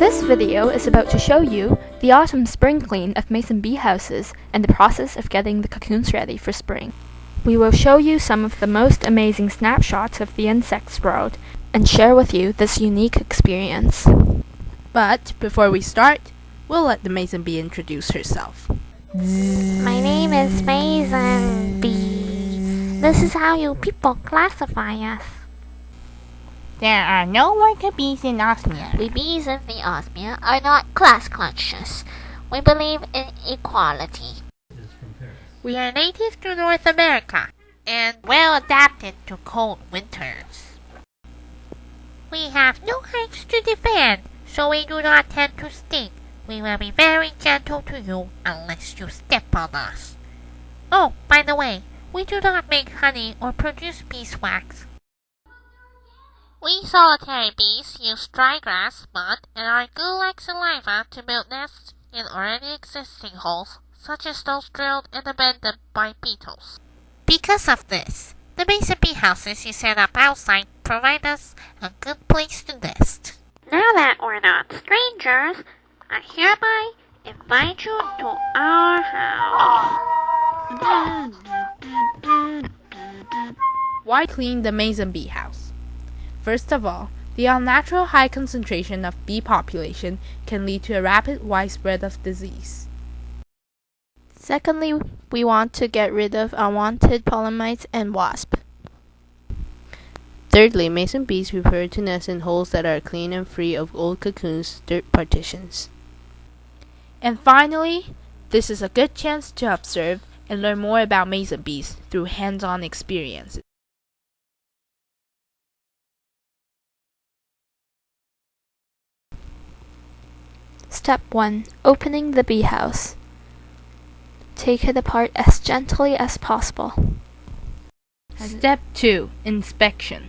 This video is about to show you the autumn spring clean of mason bee houses and the process of getting the cocoons ready for spring. We will show you some of the most amazing snapshots of the insects world and share with you this unique experience. But before we start, we'll let the mason bee introduce herself. My name is Mason Bee. This is how you people classify us. There are no worker bees in Osmia. We bees of the Osmia are not class conscious. We believe in equality. We are native to North America and well adapted to cold winters. We have no hives to defend, so we do not tend to sting. We will be very gentle to you unless you step on us. Oh, by the way, we do not make honey or produce beeswax. We solitary bees use dry grass, mud, and our goo-like saliva to build nests in already existing holes, such as those drilled and abandoned by beetles. Because of this, the mason bee houses you set up outside provide us a good place to nest. Now that we're not strangers, I hereby invite you to our house. Why clean the mason bee house? First of all, the unnatural high concentration of bee population can lead to a rapid widespread of disease. Secondly, we want to get rid of unwanted pollen mites and wasps. Thirdly, mason bees prefer to nest in holes that are clean and free of old cocoons, dirt partitions. And finally, this is a good chance to observe and learn more about mason bees through hands-on experiences. Step 1. Opening the bee house. Take it apart as gently as possible. Step 2. Inspection.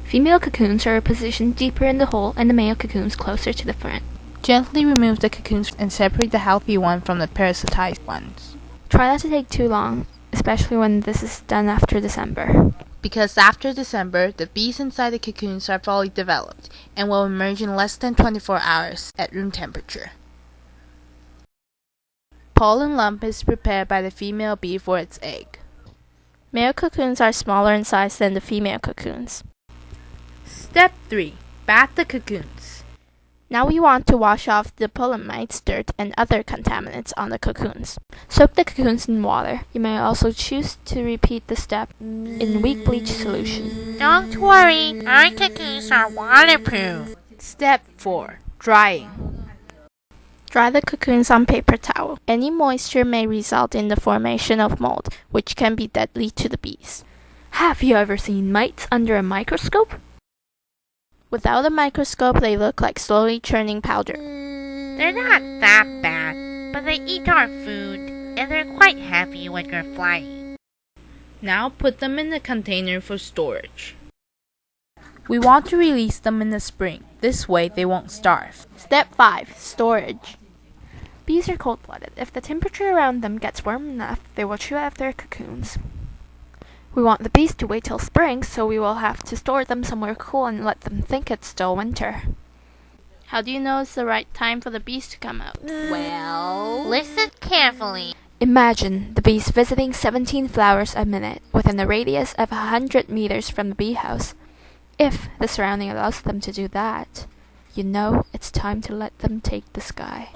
Female cocoons are positioned deeper in the hole and the male cocoons closer to the front. Gently remove the cocoons and separate the healthy one from the parasitized ones. Try not to take too long, especially when this is done after December. Because after December, the bees inside the cocoons are fully developed and will emerge in less than 24 hours at room temperature. Pollen lump is prepared by the female bee for its egg. Male cocoons are smaller in size than the female cocoons. Step 3. Bath the cocoons. Now we want to wash off the pollen mites, dirt, and other contaminants on the cocoons. Soak the cocoons in water. You may also choose to repeat the step in weak bleach solution. Don't worry, our cocoons are waterproof. Step 4. Drying. Dry the cocoons on paper towel. Any moisture may result in the formation of mold, which can be deadly to the bees. Have you ever seen mites under a microscope? Without a microscope, they look like slowly churning powder. They're not that bad, but they eat our food, and they're quite heavy when you're flying. Now put them in a container for storage. We want to release them in the spring. This way they won't starve. Step 5. Storage. Bees are cold-blooded. If the temperature around them gets warm enough, they will chew out their cocoons. We want the bees to wait till spring, so we will have to store them somewhere cool and let them think it's still winter. How do you know it's the right time for the bees to come out? Well, listen carefully. Imagine the bees visiting 17 flowers a minute within a radius of 100 meters from the bee house. If the surrounding allows them to do that, you know it's time to let them take the sky.